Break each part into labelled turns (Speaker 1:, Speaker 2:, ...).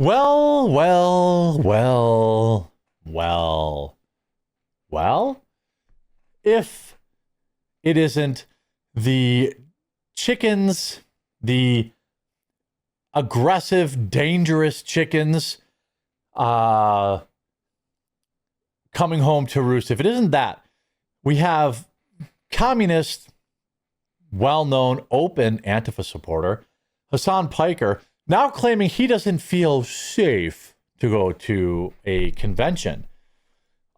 Speaker 1: Well, well, well, well, well. If it isn't the chickens, the aggressive, dangerous chickens, coming home to roost, if it isn't that, we have communist, well-known, open Antifa supporter, Hasan Piker, now claiming he doesn't feel safe to go to a convention.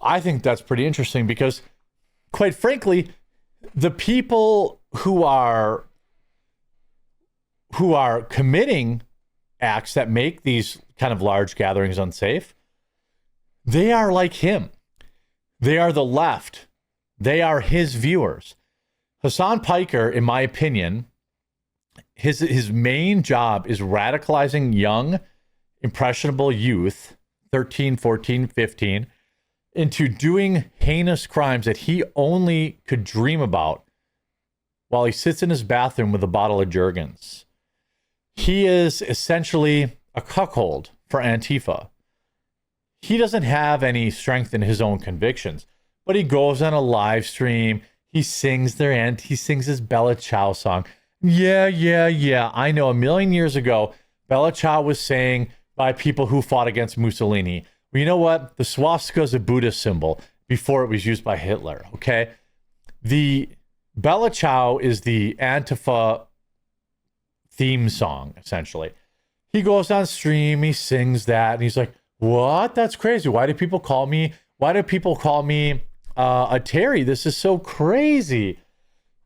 Speaker 1: I think that's pretty interesting because, quite frankly, the people who are committing acts that make these kind of large gatherings unsafe, they are like him. They are the left. They are his viewers. Hasan Piker, in my opinion, his main job is radicalizing young, impressionable youth, 13, 14, 15, into doing heinous crimes that he only could dream about while he sits in his bathroom with a bottle of Jergens. He is essentially a cuckold for Antifa. He doesn't have any strength in his own convictions, but he goes on a live stream. He sings he sings his Bella Ciao song. Yeah. I know 1,000,000 years ago, Bella Ciao was sang by people who fought against Mussolini. Well, you know what? The swastika is a Buddhist symbol before it was used by Hitler, okay? The Bella Ciao is the Antifa theme song, essentially. He goes on stream, he sings that, and he's like, what? That's crazy. Why do people call me a Terry? This is so crazy.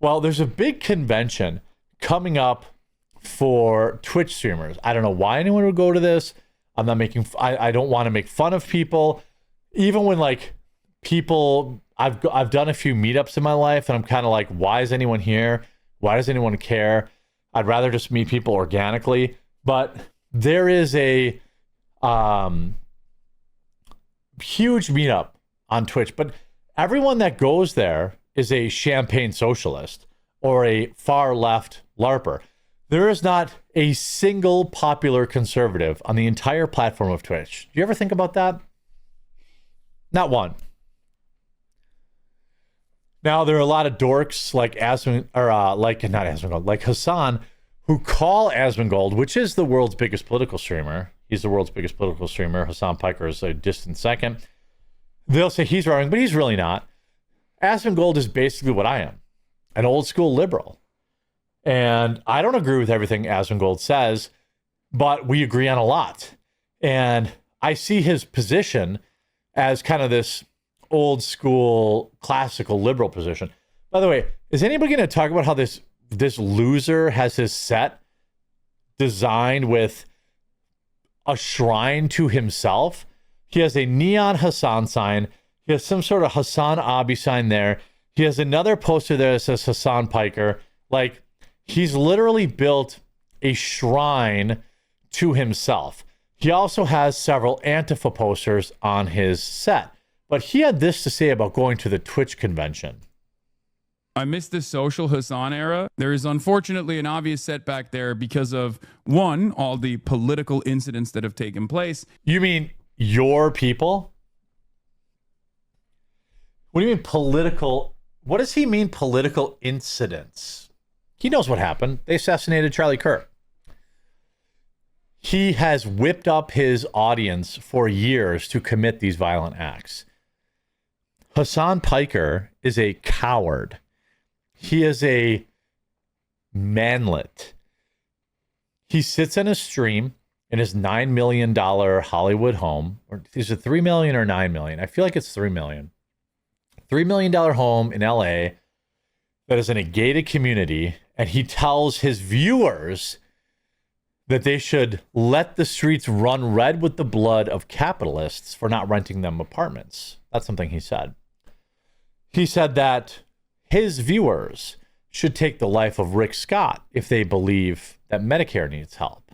Speaker 1: Well, there's a big convention coming up for Twitch streamers. I don't know why anyone would go to this. I'm not making, I don't want to make fun of people. Even when like people, I've done a few meetups in my life and I'm kind of like, why is anyone here? Why does anyone care? I'd rather just meet people organically. But there is a huge meetup on Twitch, but everyone that goes there is a champagne socialist or a far left LARPer. There is not a single popular conservative on the entire platform of Twitch. Do you ever think about that? Not one. Now, there are a lot of dorks like like Hasan, who call Asmongold, which is the world's biggest political streamer. He's the world's biggest political streamer. Hasan Piker is a distant second. They'll say he's wrong, but he's really not. Asmongold is basically what I am, an old school liberal. And I don't agree with everything Asmongold says, but we agree on a lot. And I see his position as kind of this old school, classical liberal position. By the way, is anybody going to talk about how this loser has his set designed with a shrine to himself? He has a neon Hasan sign. He has some sort of Hasan Abi sign there. He has another poster there that says Hasan Piker. Like, he's literally built a shrine to himself. He also has several Antifa posters on his set. But he had this to say about going to the Twitch convention.
Speaker 2: I miss the social Hasan era. There is unfortunately an obvious setback there because of, one, all the political incidents that have taken place.
Speaker 1: You mean your people? What do you mean political? What does he mean political incidents? He knows what happened. They assassinated Charlie Kirk. He has whipped up his audience for years to commit these violent acts. Hasan Piker is a coward. He is a manlet. He sits in a stream in his $9 million Hollywood home. Or is it $3 million or $9 million? I feel like it's $3 million. $3 million home in LA that is in a gated community. And he tells his viewers that they should let the streets run red with the blood of capitalists for not renting them apartments. That's something he said. He said that his viewers should take the life of Rick Scott if they believe that Medicare needs help.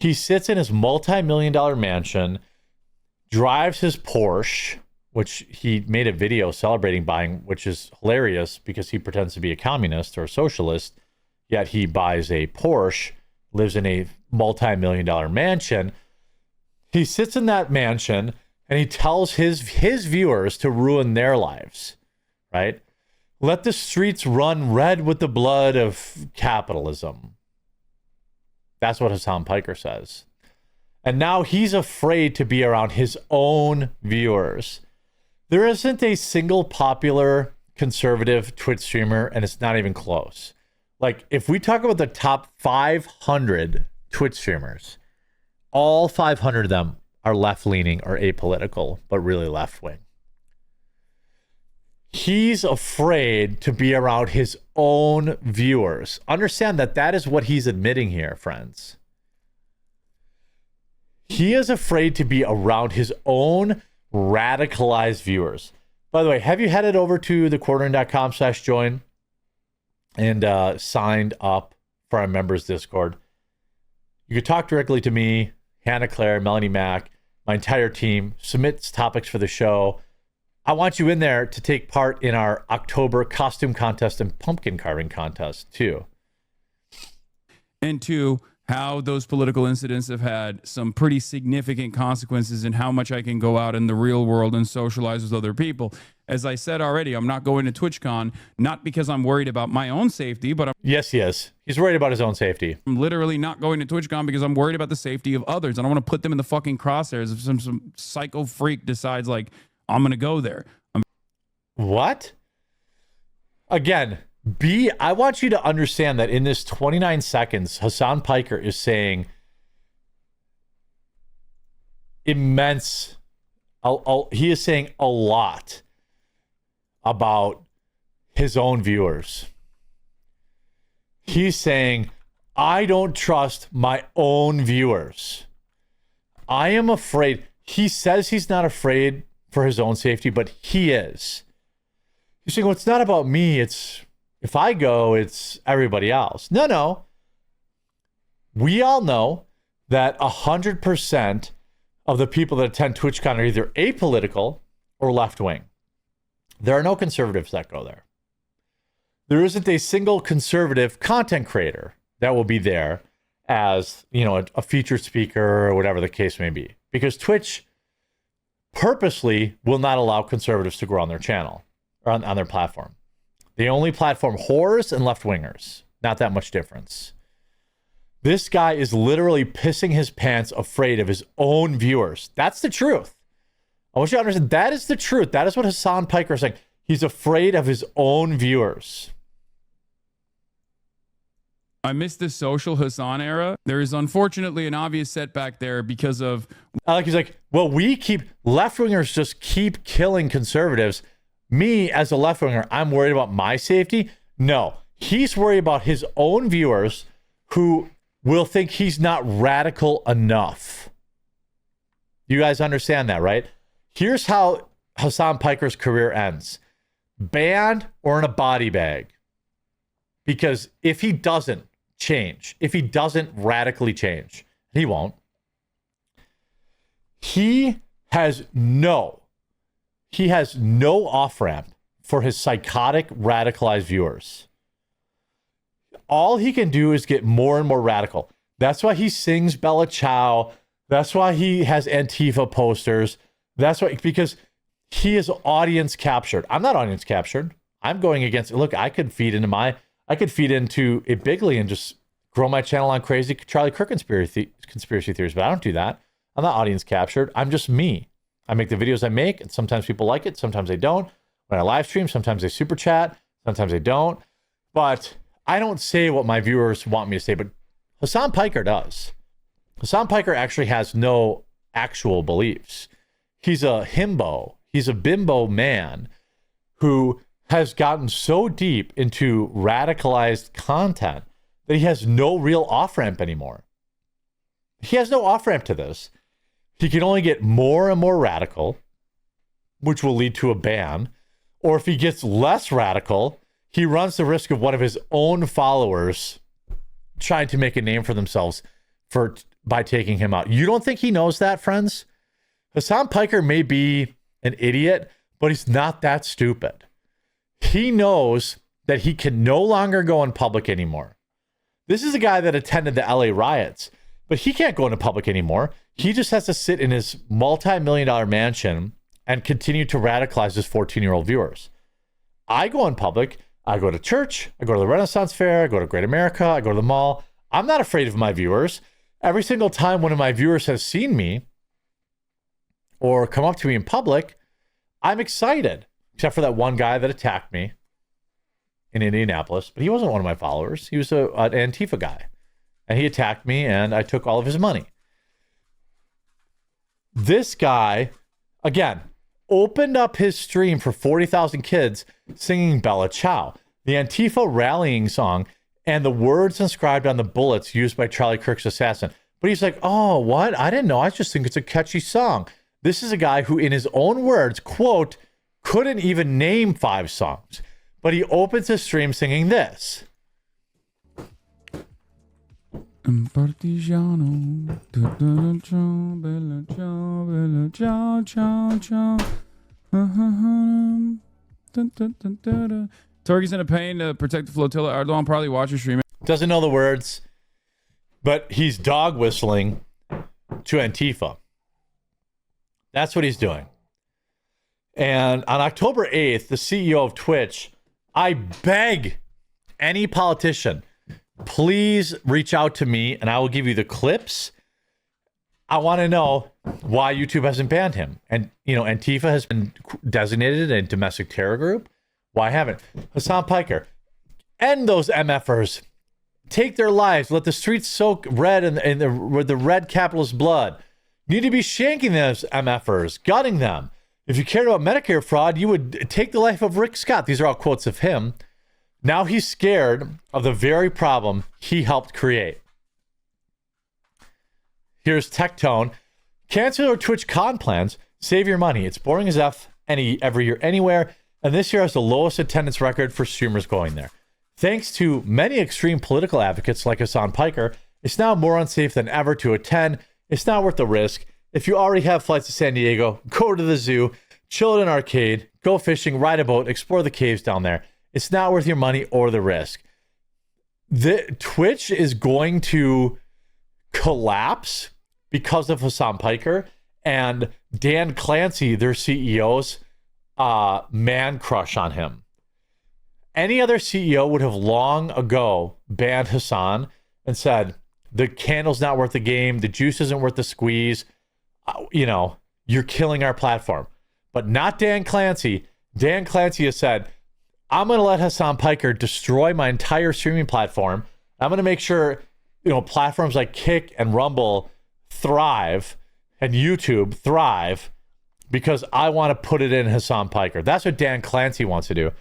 Speaker 1: He sits in his multi-million-dollar mansion, drives his Porsche, which he made a video celebrating buying, which is hilarious because he pretends to be a communist or a socialist, yet he buys a Porsche, lives in a multi-million-dollar mansion. He sits in that mansion and he tells his viewers to ruin their lives, right? Let the streets run red with the blood of capitalism. That's what Hasan Piker says. And now he's afraid to be around his own viewers. There isn't a single popular conservative Twitch streamer, and it's not even close. Like, if we talk about the top 500 Twitch streamers, all 500 of them are left-leaning or apolitical, but really left-wing. He's afraid to be around his own viewers. Understand that that is what he's admitting here, friends. He is afraid to be around his own radicalized viewers. By the way, have you headed over to thequartering.com/join and signed up for our members Discord? You could talk directly to me, Hannah Claire, Melanie Mack, my entire team, submit topics for the show. I want you in there to take part in our October costume contest and pumpkin carving contest too.
Speaker 2: And two, how those political incidents have had some pretty significant consequences and how much I can go out in the real world and socialize with other people. As I said already, I'm not going to TwitchCon, not because I'm worried about my own safety, but
Speaker 1: Yes, he is. He's worried about his own safety.
Speaker 2: I'm literally not going to TwitchCon because I'm worried about the safety of others. I don't want to put them in the fucking crosshairs if some psycho freak decides, like, I'm going to go there.
Speaker 1: What? Again, I want you to understand that in this 29 seconds, Hasan Piker is saying immense, he is saying a lot about his own viewers. He's saying, I don't trust my own viewers. I am afraid. He says he's not afraid for his own safety, but he is. He's saying, well, it's not about me. If I go, it's everybody else. No. We all know that 100% of the people that attend TwitchCon are either apolitical or left-wing. There are no conservatives that go there. There isn't a single conservative content creator that will be there as, a featured speaker or whatever the case may be, because Twitch purposely will not allow conservatives to grow on their channel or on their platform. They only platform whores and left-wingers. Not that much difference. This guy is literally pissing his pants afraid of his own viewers. That's the truth. I want you to understand that is the truth. That is what Hasan Piker is saying. He's afraid of his own viewers.
Speaker 2: I miss the social Hasan era. There is unfortunately an obvious setback there because of...
Speaker 1: He's like, well, left-wingers just keep killing conservatives. Me, as a left-winger, I'm worried about my safety. No, he's worried about his own viewers who will think he's not radical enough. You guys understand that, right? Here's how Hasan Piker's career ends. Banned or in a body bag. Because if he doesn't change, if he doesn't radically change, he won't. He has no off-ramp for his psychotic, radicalized viewers. All he can do is get more and more radical. That's why he sings Bella Ciao. That's why he has Antifa posters. Because he is audience captured. I'm not audience captured. I'm going against, look, I could feed into a bigly and just grow my channel on crazy Charlie Kirk conspiracy theories, but I don't do that. I'm not audience captured. I'm just me. I make the videos I make, and sometimes people like it, sometimes they don't. When I live stream, sometimes they super chat, sometimes they don't. But I don't say what my viewers want me to say, but Hasan Piker does. Hasan Piker actually has no actual beliefs. He's a himbo. He's a bimbo man who has gotten so deep into radicalized content that he has no real off-ramp anymore. He has no off-ramp to this. He can only get more and more radical, which will lead to a ban. Or if he gets less radical, he runs the risk of one of his own followers trying to make a name for themselves by taking him out. You don't think he knows that, friends? Hasan Piker may be an idiot, but he's not that stupid. He knows that he can no longer go in public anymore. This is a guy that attended the LA riots. But he can't go into public anymore. He just has to sit in his multi-million-dollar mansion and continue to radicalize his 14-year-old viewers. I go in public. I go to church. I go to the Renaissance Fair. I go to Great America. I go to the mall. I'm not afraid of my viewers. Every single time one of my viewers has seen me or come up to me in public, I'm excited, except for that one guy that attacked me in Indianapolis. But he wasn't one of my followers. He was an Antifa guy. And he attacked me, and I took all of his money. This guy, again, opened up his stream for 40,000 kids singing Bella Ciao, the Antifa rallying song, and the words inscribed on the bullets used by Charlie Kirk's assassin. But he's like, oh, what? I didn't know. I just think it's a catchy song. This is a guy who, in his own words, quote, couldn't even name 5 songs. But he opens his stream singing this.
Speaker 2: Partigiano, bella ciao, bella ciao, ciao, ciao. Turkey's in a pain to protect the flotilla. Erdogan probably watches stream.
Speaker 1: Doesn't know the words, but he's dog whistling to Antifa. That's what he's doing. And on October 8th, the CEO of Twitch, I beg any politician, please reach out to me and I will give you the clips. I want to know why YouTube hasn't banned him. And, you know, Antifa has been designated a domestic terror group. Why haven't? Hasan Piker, end those MFers. Take their lives. Let the streets soak red with the red capitalist blood. You need to be shanking those MFers, gutting them. If you cared about Medicare fraud, you would take the life of Rick Scott. These are all quotes of him. Now he's scared of the very problem he helped create. Here's Tectone. Cancel your TwitchCon plans. Save your money. It's boring as F every year anywhere. And this year has the lowest attendance record for streamers going there. Thanks to many extreme political advocates like Hasan Piker, it's now more unsafe than ever to attend. It's not worth the risk. If you already have flights to San Diego, go to the zoo, chill at an arcade, go fishing, ride a boat, explore the caves down there. It's not worth your money or the risk. Twitch is going to collapse because of Hasan Piker and Dan Clancy, their CEO's man crush on him. Any other CEO would have long ago banned Hasan and said, the candle's not worth the game, the juice isn't worth the squeeze, you're killing our platform. But not Dan Clancy. Dan Clancy has said, I'm going to let Hasan Piker destroy my entire streaming platform. I'm going to make sure, platforms like Kick and Rumble thrive and YouTube thrive because I want to put it in Hasan Piker. That's what Dan Clancy wants to do.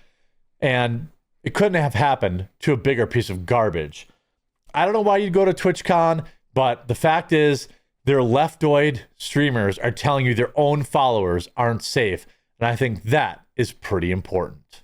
Speaker 1: And it couldn't have happened to a bigger piece of garbage. I don't know why you'd go to TwitchCon, but the fact is their leftoid streamers are telling you their own followers aren't safe. And I think that is pretty important.